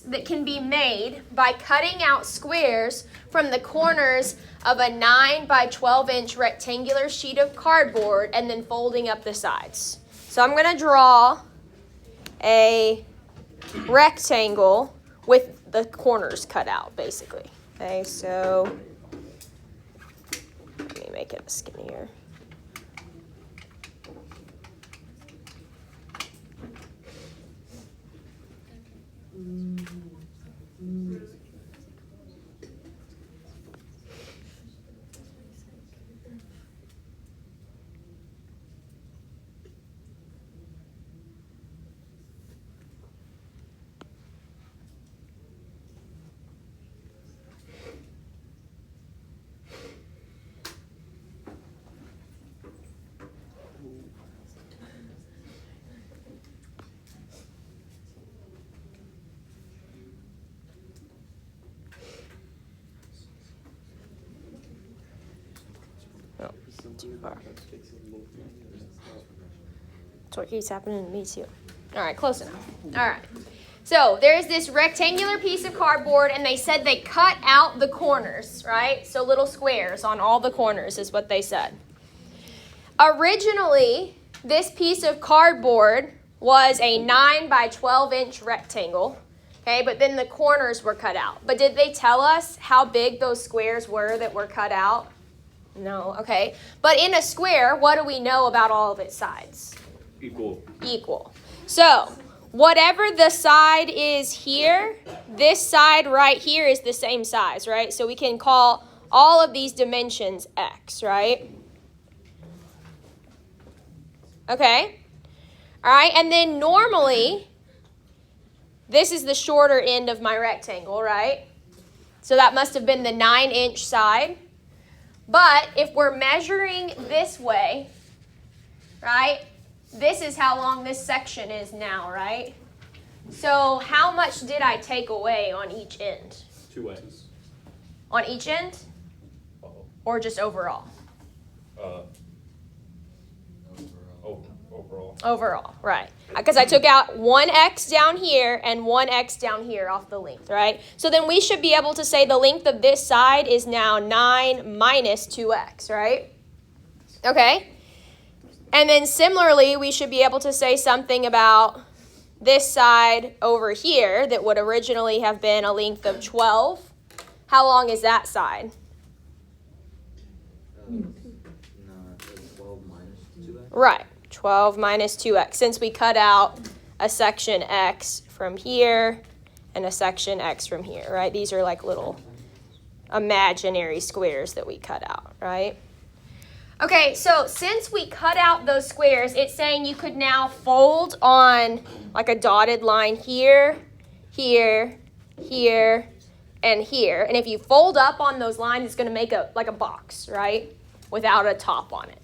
that can be made by cutting out squares from the corners of a 9 by 12 inch rectangular sheet of cardboard and then folding up the sides. So I'm going to draw a rectangle with the corners cut out, basically. Okay, so let me make it skinnier. Too far. That's what keeps happening to me too. All right, close enough. All right. So there's this rectangular piece of cardboard, and they said they cut out the corners, right? So little squares on all the corners is what they said. Originally, this piece of cardboard was a 9 by 12 inch rectangle, okay? But then the corners were cut out. But did they tell us how big those squares were that were cut out? No, okay. But in a square, what do we know about all of its sides? Equal. So, whatever the side is here, this side right here is the same size, right? So we can call all of these dimensions x, right? Okay. All right, and then normally, this is the shorter end of my rectangle, right? So that must have been the 9-inch side. But if we're measuring this way, right, this is how long this section is now, right? So how much did I take away on each end? 2x. On each end? Or just overall? Overall. Overall, right. Because I took out 1x down here and 1x down here off the length, right? So then we should be able to say the length of this side is now 9 minus 2x, right? Okay. And then similarly, we should be able to say something about this side over here that would originally have been a length of 12. How long is that side? 12 minus 2x. Right. 12 minus 2x, since we cut out a section x from here and a section x from here, right? These are like little imaginary squares that we cut out, right? Okay, so since we cut out those squares, it's saying you could now fold on like a dotted line here, here, here, and here. And if you fold up on those lines, it's going to make a box, right? Without a top on it.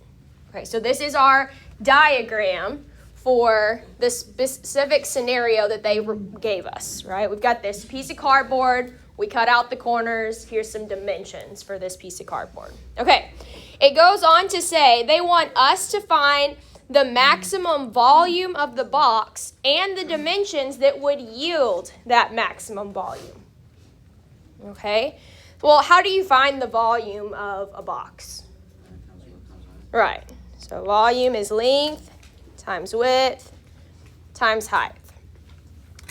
Okay, so this is our diagram for the specific scenario that they gave us, right? We've got this piece of cardboard. We cut out the corners. Here's some dimensions for this piece of cardboard. Okay, it goes on to say they want us to find the maximum volume of the box and the dimensions that would yield that maximum volume. Okay, well, how do you find the volume of a box? Right. So volume is length times width times height.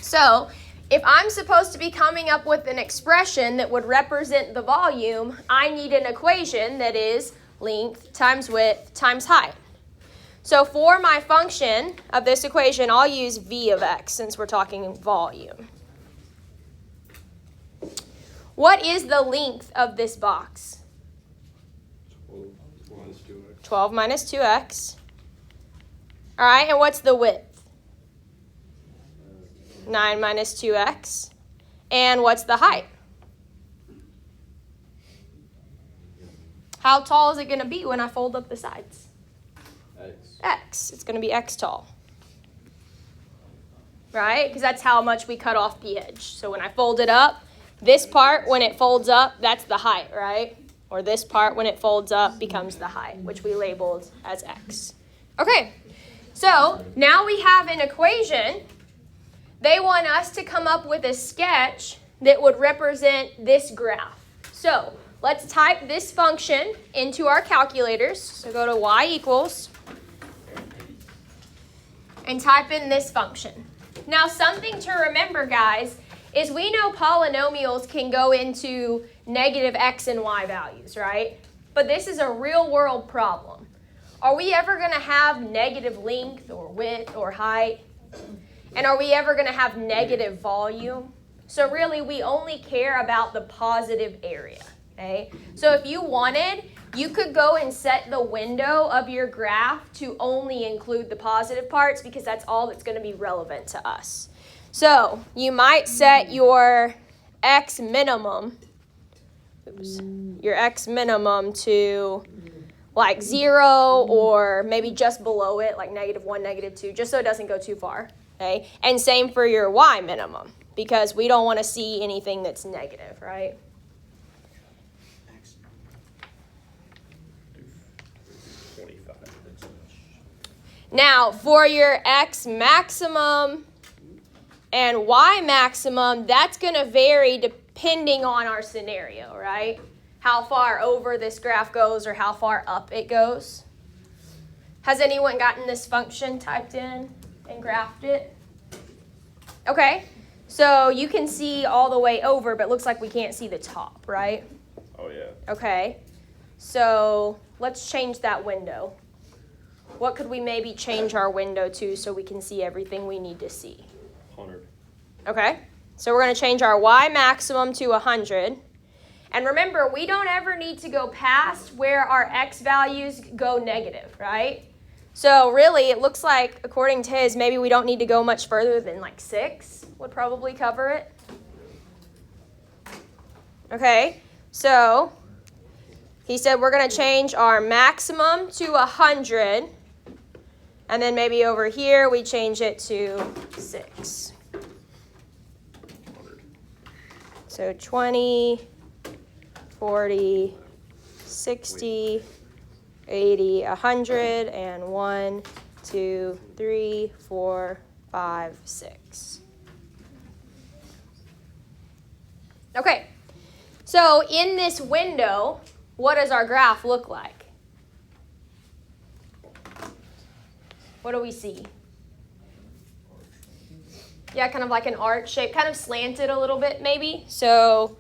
So if I'm supposed to be coming up with an expression that would represent the volume, I need an equation that is length times width times height. So for my function of this equation, I'll use v of x since we're talking volume. What is the length of this box? 12 minus 2x. All right, and what's the width? 9 minus 2x. And what's the height? How tall is it going to be when I fold up the sides? X. It's going to be x tall. Right? Because that's how much we cut off the edge. So when I fold it up, this part, when it folds up, that's the height, right? Or this part, when it folds up, becomes the height, which we labeled as x. Okay, so now we have an equation they want us to come up with a sketch that would represent this graph. So let's type this function into our calculators. So go to y equals and type in this function. Now something to remember, guys, is we know polynomials can go into negative x and y values, right? But this is a real world problem. Are we ever going to have negative length or width or height? And are we ever going to have negative volume? So really, we only care about the positive area, okay? So if you wanted, you could go and set the window of your graph to only include the positive parts because that's all that's going to be relevant to us. So you might set your x minimum, to like 0 or maybe just below it, like -1, -2, just so it doesn't go too far. Okay? And same for your y minimum, because we don't want to see anything that's negative, right? Now, for your x maximum and y maximum, that's going to vary depending on our scenario, right? How far over this graph goes or how far up it goes. Has anyone gotten this function typed in and graphed it? Okay, so you can see all the way over, but it looks like we can't see the top, right? Oh, yeah. Okay, so let's change that window. What could we maybe change our window to so we can see everything we need to see? 100. Okay, so we're going to change our y maximum to 100. And remember, we don't ever need to go past where our x values go negative, right? So really, it looks like, according to his, maybe we don't need to go much further than like 6 would probably cover it. Okay, so he said we're going to change our maximum to 100. And then maybe over here, we change it to 6. So 20, 40, 60, 80, 100, and 1, 2, 3, 4, 5, 6. Okay, so in this window, what does our graph look like? What do we see? Yeah, kind of like an arch shape, kind of slanted a little bit maybe. So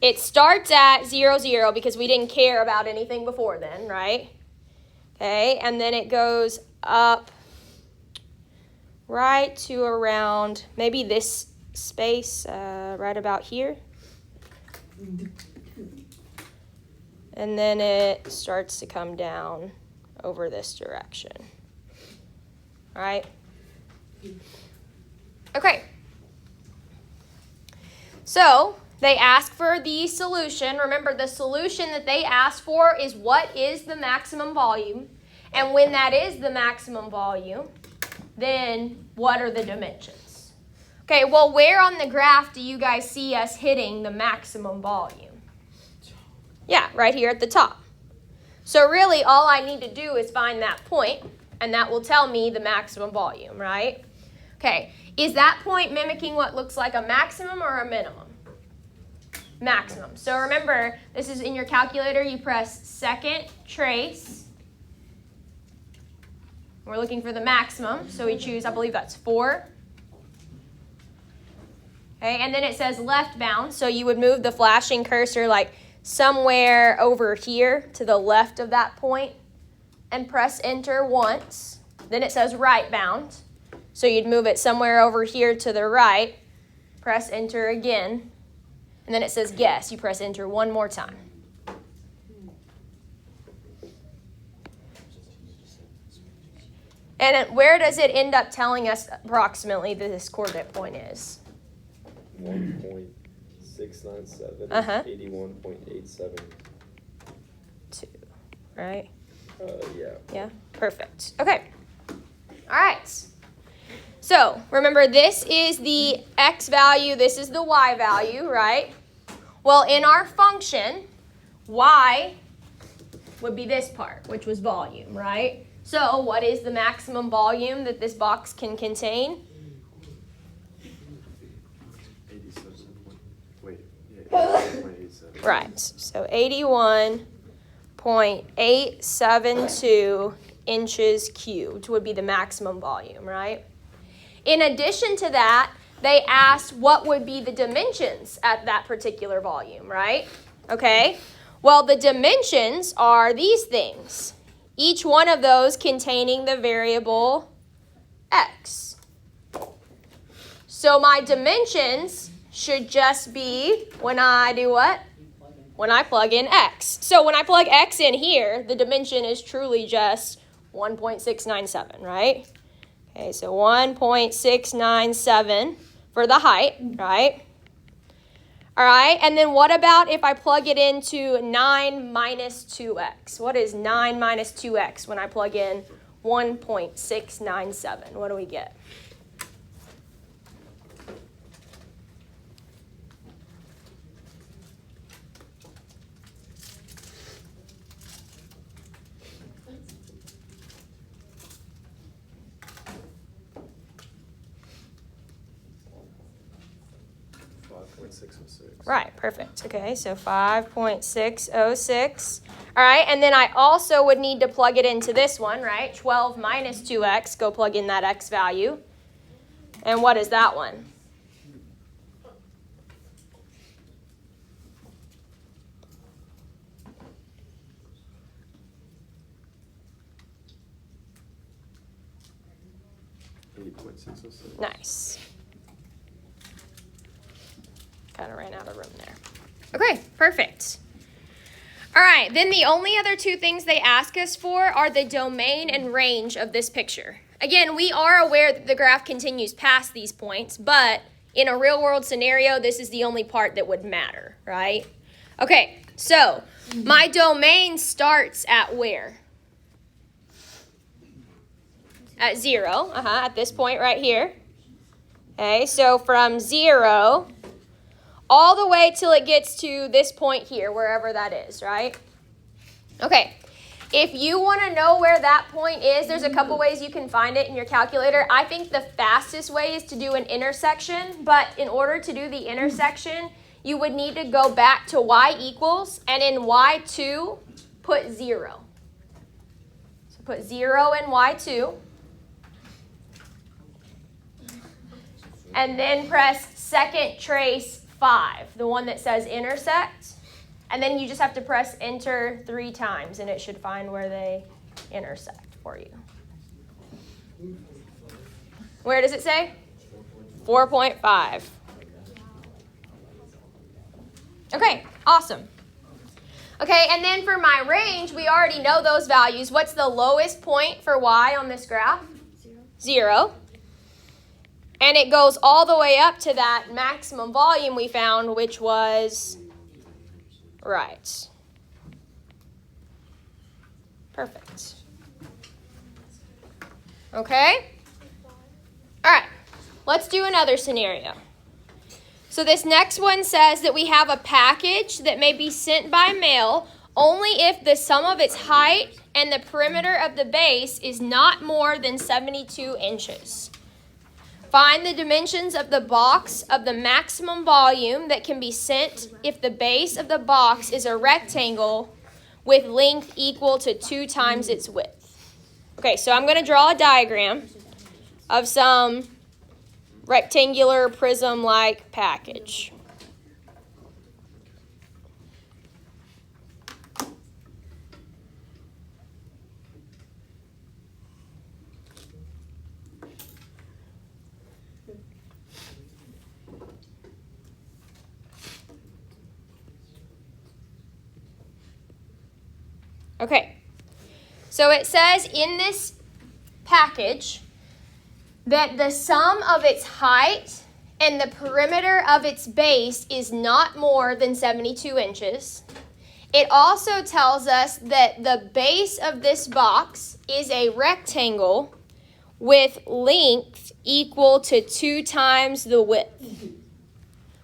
it starts at 0, 0 because we didn't care about anything before then, right? Okay, and then it goes up right to around maybe this space right about here. And then it starts to come down over this direction. All right? Okay. So they ask for the solution. Remember, the solution that they asked for is what is the maximum volume. And when that is the maximum volume, then what are the dimensions? Okay, well, where on the graph do you guys see us hitting the maximum volume? Yeah, right here at the top. So really, all I need to do is find that point, and that will tell me the maximum volume, right? Okay, is that point mimicking what looks like a maximum or a minimum? Maximum. So remember, this is in your calculator. You press second trace. We're looking for the maximum, so we choose, I believe that's 4. Okay, and then it says left bound, so you would move the flashing cursor like somewhere over here to the left of that point and press enter once. Then it says right bound, so you'd move it somewhere over here to the right, press enter again, and then it says guess. You press enter one more time. And where does it end up telling us approximately that this coordinate point is? 1.697, 81.87. 2, right? Yeah. Yeah, perfect. Okay. All right. So remember, this is the x value, this is the y value, right? Well, in our function, y would be this part, which was volume, right? So what is the maximum volume that this box can contain? Right, so 81.872 inches cubed would be the maximum volume, right? In addition to that, they asked what would be the dimensions at that particular volume, right? Okay, well, the dimensions are these things, each one of those containing the variable x. So my dimensions should just be when I do what? When I plug in x. So when I plug x in here, the dimension is truly just 1.697, right? Okay, so 1.697 for the height, right? All right, and then what about if I plug it into 9 minus 2x? What is 9 minus 2x when I plug in 1.697? What do we get? Right, perfect. Okay, so 5.606. All right, and then I also would need to plug it into this one, right? 12 minus 2x, go plug in that x value. And what is that one? Nice. Kind of ran out of room there. Okay, perfect. All right, then the only other two things they ask us for are the domain and range of this picture. Again, we are aware that the graph continues past these points, but in a real world scenario, this is the only part that would matter, right? Okay, so my domain starts at where? At 0, at this point right here. Okay, so from 0 all the way till it gets to this point here, wherever that is, right? Okay, if you want to know where that point is, there's a couple ways you can find it in your calculator. I think the fastest way is to do an intersection, but in order to do the intersection, you would need to go back to y equals, and in y2, put 0. So put 0 in y2. And then press second trace 5, the one that says intersect. And then you just have to press enter 3 times, and it should find where they intersect for you. Where does it say? 4.5. Okay, awesome. Okay, and then for my range, we already know those values. What's the lowest point for y on this graph? 0. And it goes all the way up to that maximum volume we found, which was, right. Perfect. Okay? All right, let's do another scenario. So this next one says that we have a package that may be sent by mail only if the sum of its height and the perimeter of the base is not more than 72 inches. Find the dimensions of the box of the maximum volume that can be sent if the base of the box is a rectangle with length equal to 2 times its width. Okay, so I'm going to draw a diagram of some rectangular prism-like package. Okay, so it says in this package that the sum of its height and the perimeter of its base is not more than 72 inches. It also tells us that the base of this box is a rectangle with length equal to 2 times the width.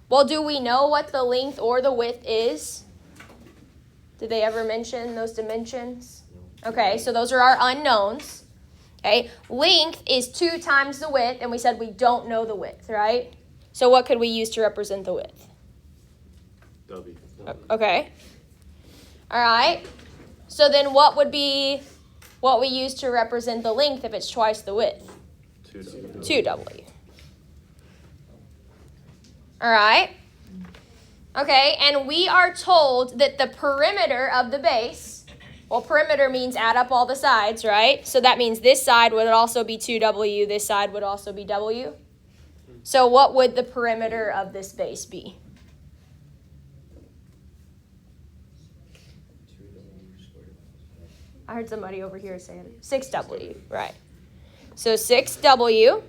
Well, do we know what the length or the width is? Did they ever mention those dimensions? Okay, so those are our unknowns. Okay, length is 2 times the width, and we said we don't know the width, right? So what could we use to represent the width? W. Okay. All right. So then what would be what we use to represent the length if it's twice the width? 2W. 2W. All right. Okay, and we are told that the perimeter of the base, well, perimeter means add up all the sides, right? So that means this side would also be 2W, this side would also be W. So what would the perimeter of this base be? 2W squared. I heard somebody over here say it. 6W, right. So 6W.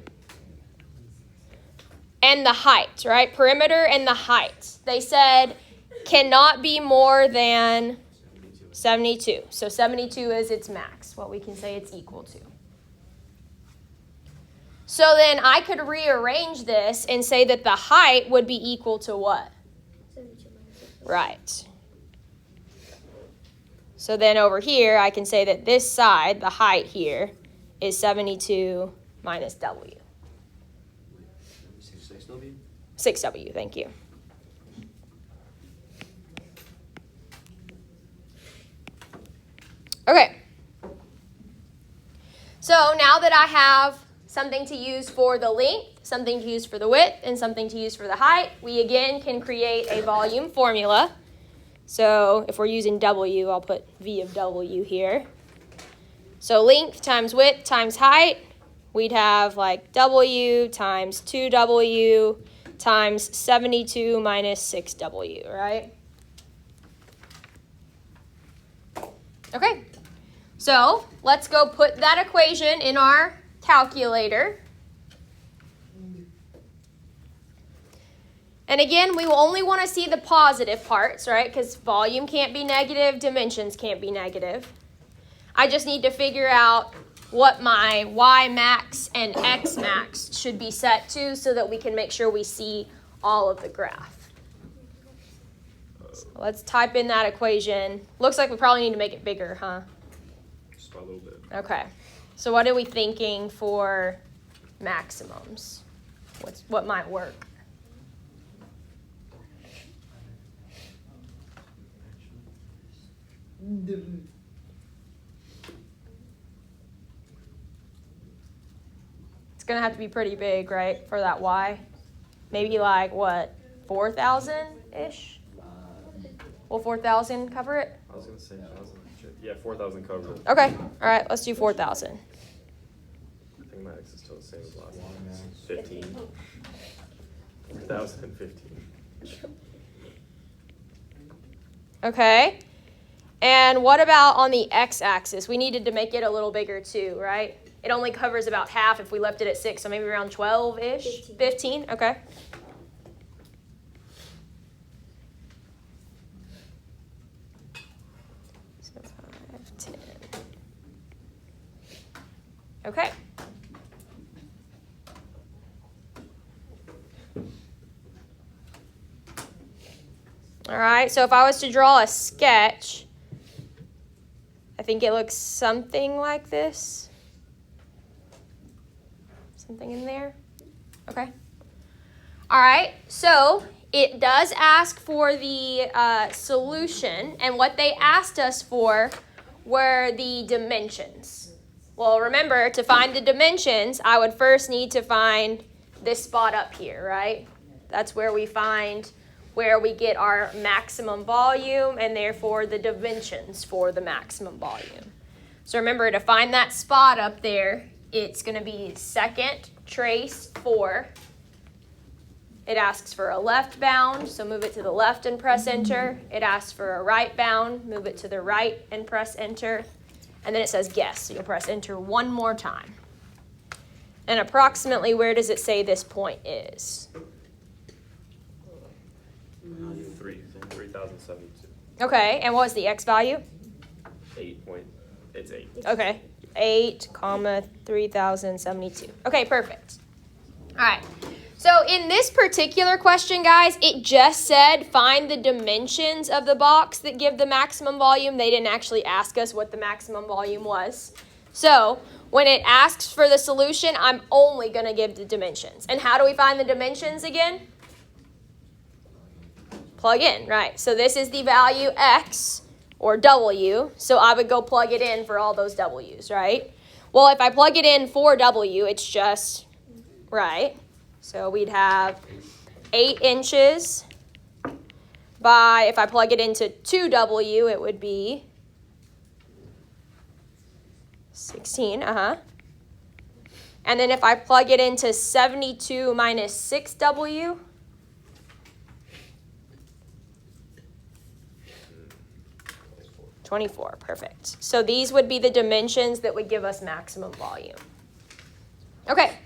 And the height, right? Perimeter and the height. They said cannot be more than 72. So 72 is its max, what we can say it's equal to. So then I could rearrange this and say that the height would be equal to what? 72 minus 6. Right. So then over here, I can say that this side, the height here, is 72 minus W. 6W? 6W, thank you. Okay. So now that I have something to use for the length, something to use for the width, and something to use for the height, we again can create a volume formula. So if we're using W, I'll put V of W here. So length times width times height, we'd have like W times 2W times 72 minus 6W, right? Okay, so let's go put that equation in our calculator. And again, we will only want to see the positive parts, right? Because volume can't be negative, dimensions can't be negative. I just need to figure out what my Y max and X max should be set to so that we can make sure we see all of the graph. So let's type in that equation. Looks like we probably need to make it bigger, huh? Just by a little bit. Okay. So what are we thinking for maximums? What might work? It's going to have to be pretty big, right, for that Y? Maybe like, what, 4,000-ish? Will 4,000 cover it? I was gonna say 1,000. Yeah, 4,000 covered. Okay. All right, let's do 4,000. I think my X is still the same as last time. 15. 4,015. Okay. And what about on the x-axis? We needed to make it a little bigger too, right? It only covers about half if we left it at 6, so maybe around 12-ish? 15? Okay. So 5, 10. Okay. All right, so if I was to draw a sketch, I think it looks something like this. Something in there. Okay. All right, so it does ask for the solution, and what they asked us for were the dimensions. Well, remember, to find the dimensions, I would first need to find this spot up here, right? That's where we find where we get our maximum volume and therefore the dimensions for the maximum volume. So remember, to find that spot up there, it's going to be second trace 4. It asks for a left bound, so move it to the left and press enter. It asks for a right bound, move it to the right and press enter. And then it says guess, so you'll press enter one more time. And approximately where does it say this point is? 3,072. Okay, and what was the x value? 8 point. It's 8. Okay, 8, 3,072. Okay, perfect. All right. So in this particular question, guys, it just said find the dimensions of the box that give the maximum volume. They didn't actually ask us what the maximum volume was. So when it asks for the solution, I'm only going to give the dimensions. And how do we find the dimensions again? plug in, right? So this is the value X or W, so I would go plug it in for all those W's, right? Well, if I plug it in for W, it's just, right? So we'd have 8 inches by, if I plug it into 2W, it would be 16, And then if I plug it into 72 minus 6W, .24, perfect. So these would be the dimensions that would give us maximum volume. Okay.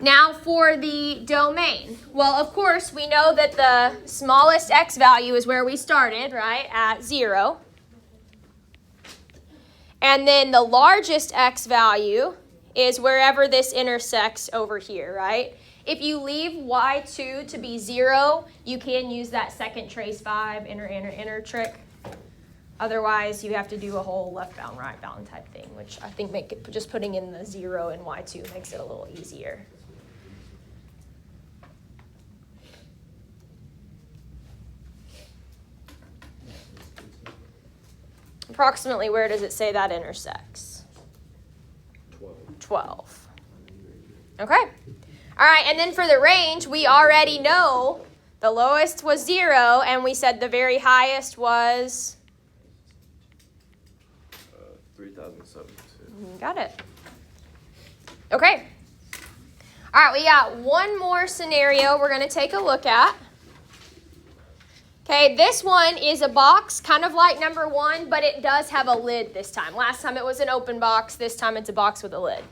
Now for the domain. Well, of course, we know that the smallest x value is where we started, right, at 0. And then the largest x value is wherever this intersects over here, right? If you leave y2 to be 0, you can use that second trace 5 inner trick. Otherwise, you have to do a whole left bound, right bound type thing, which I think just putting in the 0 in y2 makes it a little easier. Approximately where does it say that intersects? 12. Okay. All right, and then for the range, we already know the lowest was 0, and we said the very highest was 3,072. Got it. Okay. All right, we got one more scenario we're going to take a look at. Okay, this one is a box, kind of like number 1, but it does have a lid this time. Last time it was an open box. This time it's a box with a lid.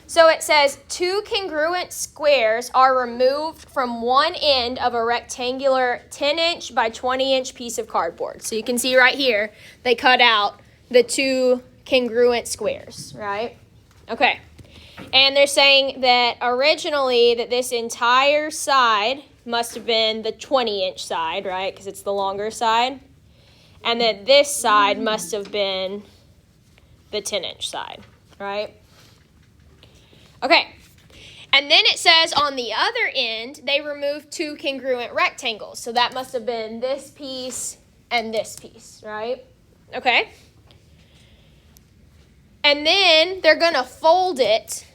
So it says 2 congruent squares are removed from one end of a rectangular 10-inch by 20-inch piece of cardboard. So you can see right here, they cut out the 2 congruent squares, right? Okay. And they're saying that originally that this entire side must have been the 20-inch side, right? Because it's the longer side. And that this side must have been the 10-inch side, right? Okay. And then it says on the other end, they removed 2 congruent rectangles. So that must have been this piece and this piece, right? Okay. And then they're going to fold it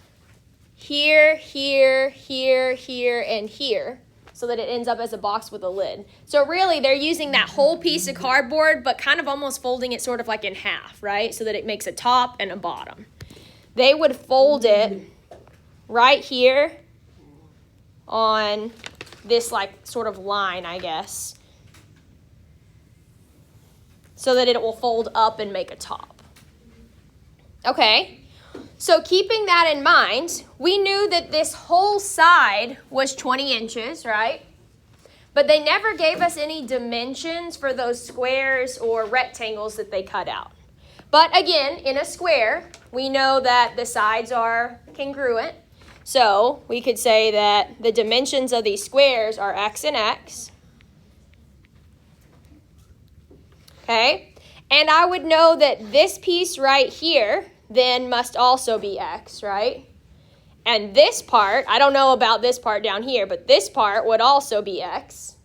here, here, here, here, and here so that it ends up as a box with a lid. So really, they're using that whole piece of cardboard, but kind of almost folding it sort of like in half, right? So that it makes a top and a bottom. They would fold it right here on this like sort of line, I guess, so that it will fold up and make a top. Okay, so keeping that in mind, we knew that this whole side was 20 inches, right? But they never gave us any dimensions for those squares or rectangles that they cut out. But again, in a square, we know that the sides are congruent. So we could say that the dimensions of these squares are x and x. Okay, and I would know that this piece right here then must also be x, right? And this part, I don't know about this part down here, but this part would also be x.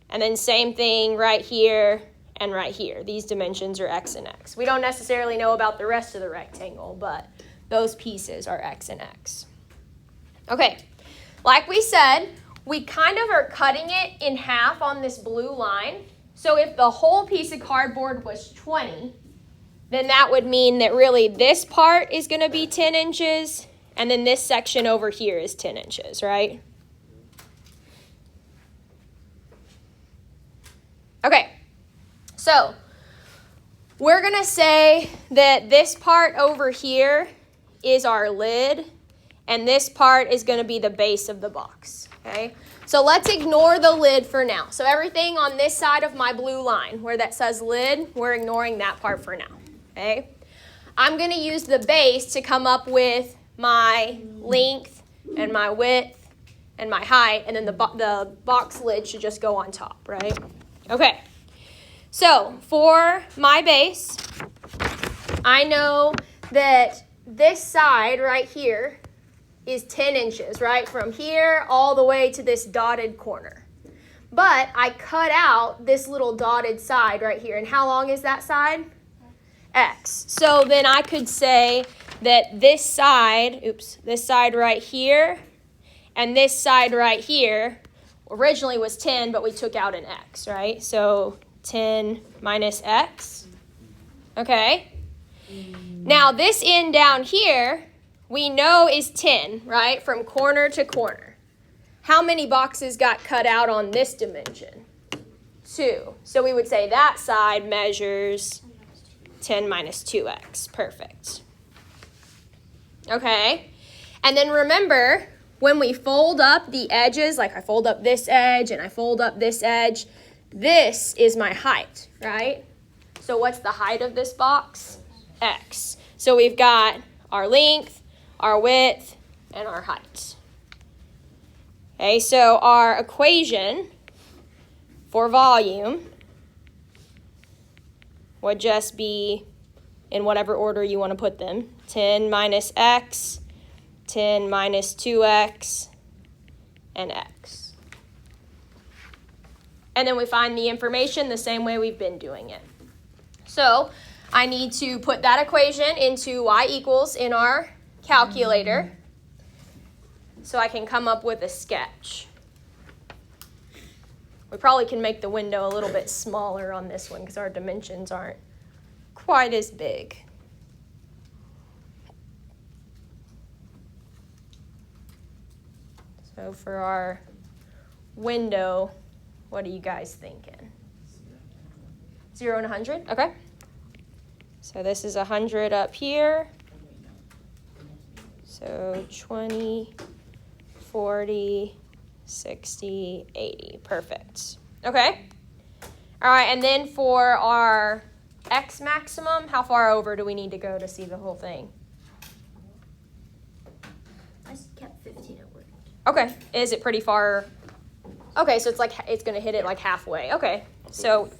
And then same thing right here and right here. These dimensions are x and x. We don't necessarily know about the rest of the rectangle, but those pieces are x and x. Okay, like we said, we kind of are cutting it in half on this blue line. So if the whole piece of cardboard was 20, then that would mean that really this part is going to be 10 inches, and then this section over here is 10 inches, right? Okay, so we're going to say that this part over here is our lid, and this part is going to be the base of the box, okay? So let's ignore the lid for now. So everything on this side of my blue line where that says lid, we're ignoring that part for now. Okay, I'm going to use the base to come up with my length and my width and my height, and then the box lid should just go on top, right? Okay, so for my base, I know that this side right here is 10 inches, right? From here all the way to this dotted corner. but I cut out this little dotted side right here. And how long is that side? X. So then I could say that this side right here and this side right here originally was 10, but we took out an x, right? So 10 minus x. Okay. Now this end down here, we know is 10, right? From corner to corner. How many boxes got cut out on this dimension? 2. So we would say that side measures 10 minus 2x. Perfect. Okay. And then remember, when we fold up the edges, like I fold up this edge and I fold up this edge, this is my height, right? So what's the height of this box? X. So we've got our length, our width, and our height. Okay, so our equation for volume would just be in whatever order you want to put them. 10 minus x, 10 minus 2x, and x. And then we find the information the same way we've been doing it. So I need to put that equation into y equals in our calculator so I can come up with a sketch. We probably can make the window a little bit smaller on this one because our dimensions aren't quite as big. So for our window, what are you guys thinking? 0 and 100? Okay. So this is 100 up here. So 20, 40, 60, 80. Perfect. Okay. All right, and then for our x maximum, how far over do we need to go to see the whole thing? I kept 15 at work. Okay. Is it pretty far? Okay, so it's going to hit it like halfway. Okay. So,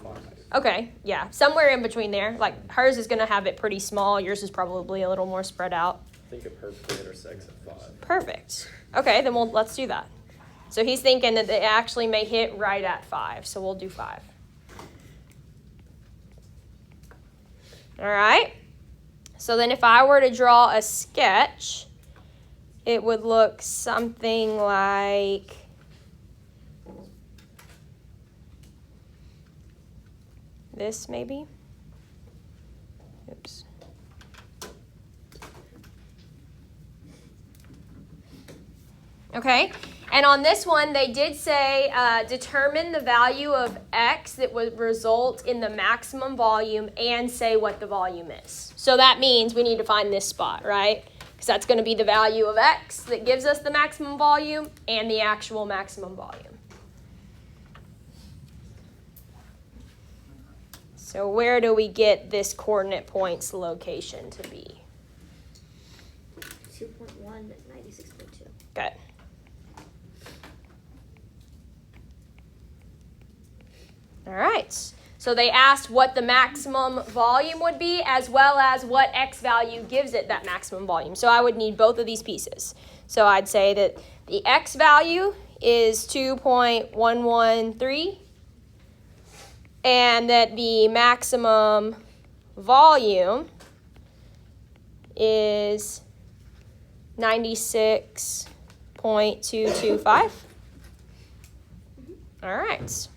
okay, yeah, somewhere in between there. Like hers is going to have it pretty small. Yours is probably a little more spread out. I think it perfectly intersects at 5. Perfect. Okay, then let's do that. So he's thinking that it actually may hit right at 5. So we'll do 5. All right. So then if I were to draw a sketch, it would look something like this maybe. Oops. Okay, and on this one, they did say determine the value of x that would result in the maximum volume and say what the volume is. So that means we need to find this spot, right? Because that's going to be the value of x that gives us the maximum volume and the actual maximum volume. So where do we get this coordinate point's location to be? 2.1 at 96.2. Good. All right. So they asked what the maximum volume would be as well as what x value gives it that maximum volume. So I would need both of these pieces. So I'd say that the x value is 2.113 and that the maximum volume is 96.225. All right.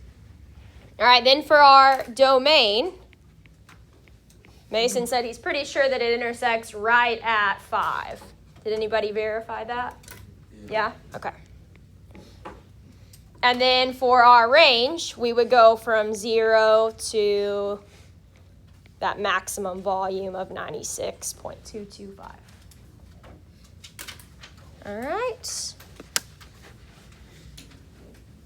All right, then for our domain, Mason said he's pretty sure that it intersects right at 5. Did anybody verify that? Yeah? Okay. And then for our range, we would go from 0 to that maximum volume of 96.225. All right.